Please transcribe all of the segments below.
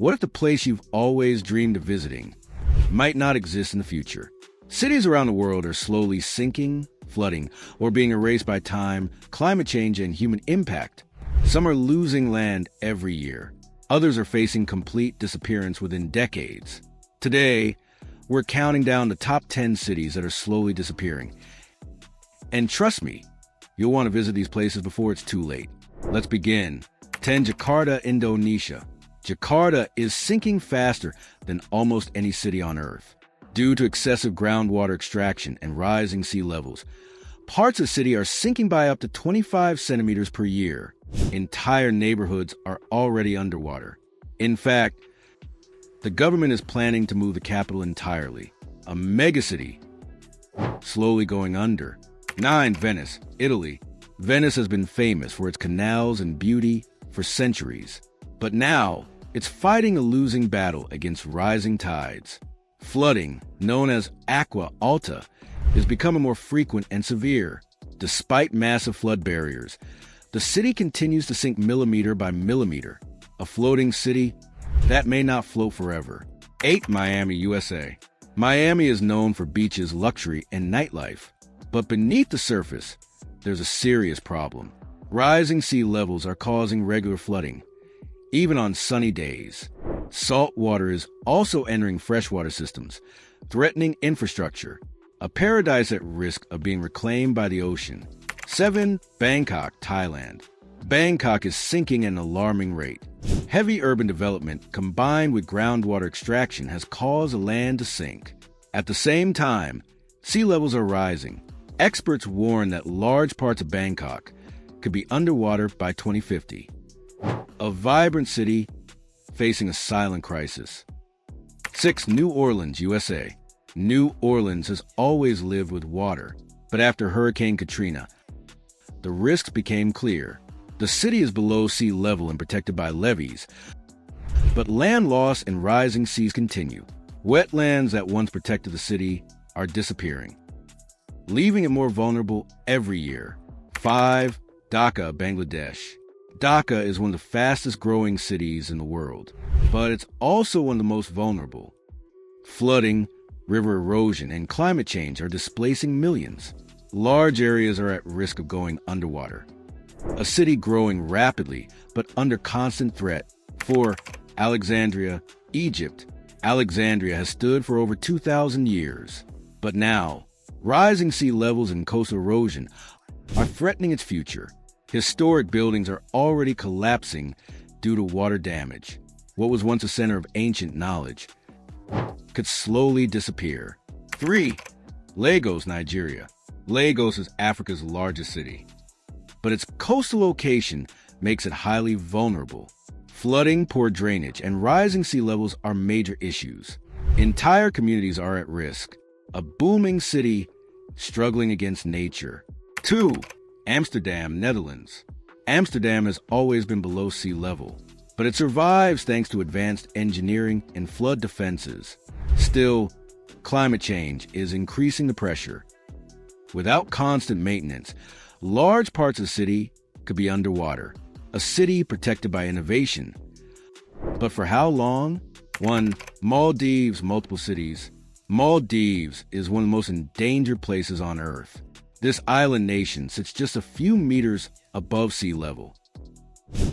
What if the place you've always dreamed of visiting might not exist in the future? Cities around the world are slowly sinking, flooding, or being erased by time, climate change, and human impact. Some are losing land every year. Others are facing complete disappearance within decades. Today, we're counting down the top 10 cities that are slowly disappearing. And trust me, you'll want to visit these places before it's too late. Let's begin. 10. Jakarta, Indonesia. Jakarta is sinking faster than almost any city on Earth. Due to excessive groundwater extraction and rising sea levels, parts of the city are sinking by up to 25 centimeters per year. Entire neighborhoods are already underwater. In fact, the government is planning to move the capital entirely. A megacity, slowly going under. 9. Venice, Italy. Venice has been famous for its canals and beauty for centuries. But now, it's fighting a losing battle against rising tides. Flooding, known as acqua alta, is becoming more frequent and severe. Despite massive flood barriers, the city continues to sink millimeter by millimeter. A floating city that may not float forever. 8. Miami, USA. Miami is known for beaches, luxury, and nightlife. But beneath the surface, there's a serious problem. Rising sea levels are causing regular flooding, even on sunny days. Salt water is also entering freshwater systems, threatening infrastructure, a paradise at risk of being reclaimed by the ocean. 7. Bangkok, Thailand. Bangkok is sinking at an alarming rate. Heavy urban development combined with groundwater extraction has caused the land to sink. At the same time, sea levels are rising. Experts warn that large parts of Bangkok could be underwater by 2050. A vibrant city facing a silent crisis. 6. New Orleans, USA. New Orleans has always lived with water, but after Hurricane Katrina, the risks became clear. The city is below sea level and protected by levees, but land loss and rising seas continue. Wetlands that once protected the city are disappearing, leaving it more vulnerable every year. 5. Dhaka, Bangladesh. Dhaka is one of the fastest growing cities in the world, but it's also one of the most vulnerable. Flooding, river erosion, and climate change are displacing millions. Large areas are at risk of going underwater. A city growing rapidly, but under constant threat. 4. Alexandria, Egypt. Alexandria has stood for over 2,000 years. But now, rising sea levels and coastal erosion are threatening its future. Historic buildings are already collapsing due to water damage. What was once a center of ancient knowledge could slowly disappear. 3. Lagos, Nigeria. Lagos is Africa's largest city, but its coastal location makes it highly vulnerable. Flooding, poor drainage, and rising sea levels are major issues. Entire communities are at risk. A booming city struggling against nature. 2. Amsterdam, Netherlands. Amsterdam has always been below sea level, but it survives thanks to advanced engineering and flood defenses. Still, climate change is increasing the pressure. Without constant maintenance, large parts of the city could be underwater. A city protected by innovation. But for how long? 1. Maldives, multiple cities. Maldives is one of the most endangered places on Earth. This island nation sits just a few meters above sea level.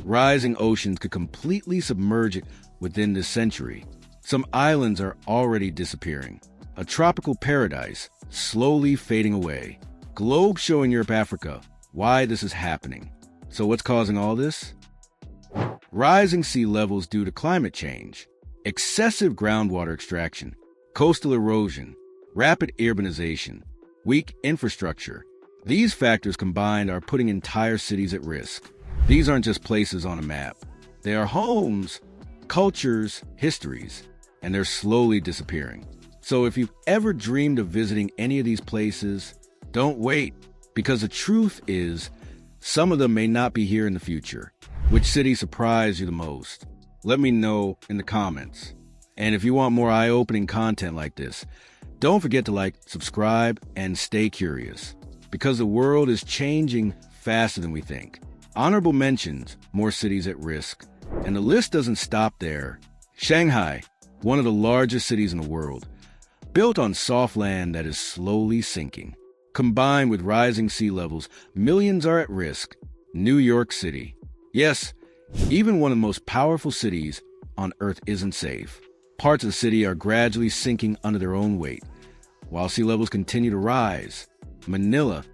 Rising oceans could completely submerge it within this century. Some islands are already disappearing. A tropical paradise slowly fading away. Globe showing Europe, Africa why this is happening. So what's causing all this? Rising sea levels due to climate change, excessive groundwater extraction, coastal erosion, rapid urbanization, weak infrastructure. These factors combined are putting entire cities at risk. These aren't just places on a map. They are homes, cultures, histories, and they're slowly disappearing. So if you've ever dreamed of visiting any of these places, don't wait, because the truth is, some of them may not be here in the future. Which city surprised you the most? Let me know in the comments. And if you want more eye-opening content like this, don't forget to like, subscribe, and stay curious, because the world is changing faster than we think. Honorable mentions, more cities at risk. And the list doesn't stop there. Shanghai, one of the largest cities in the world, built on soft land that is slowly sinking. Combined with rising sea levels, millions are at risk. New York City. Yes, even one of the most powerful cities on Earth isn't safe. Parts of the city are gradually sinking under their own weight, while sea levels continue to rise. Manila.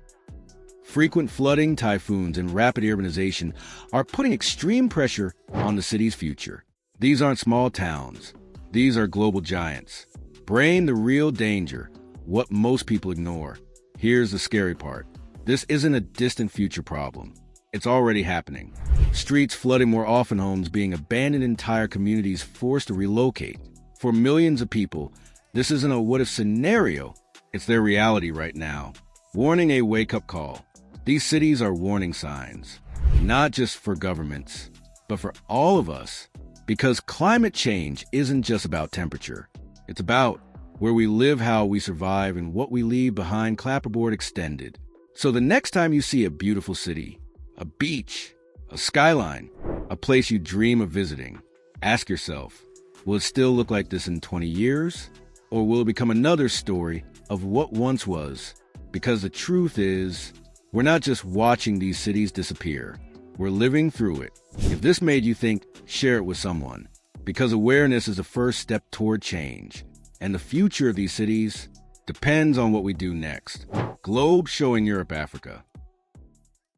Frequent flooding, typhoons, and rapid urbanization are putting extreme pressure on the city's future. These aren't small towns. These are global giants. Brain the real danger, what most people ignore. Here's the scary part. This isn't a distant future problem. It's already happening. Streets flooding more often, homes being abandoned, entire communities forced to relocate. For millions of people, this isn't a what-if scenario. It's their reality right now. Warning, a wake-up call. These cities are warning signs, not just for governments, but for all of us. Because climate change isn't just about temperature. It's about where we live, how we survive, and what we leave behind. Clapperboard extended. So the next time you see a beautiful city, a beach, a skyline, a place you dream of visiting, ask yourself, will it still look like this in 20 years? Or will it become another story of what once was? Because the truth is, we're not just watching these cities disappear. We're living through it. If this made you think, share it with someone. Because awareness is the first step toward change. And the future of these cities depends on what we do next. Globe showing Europe, Africa.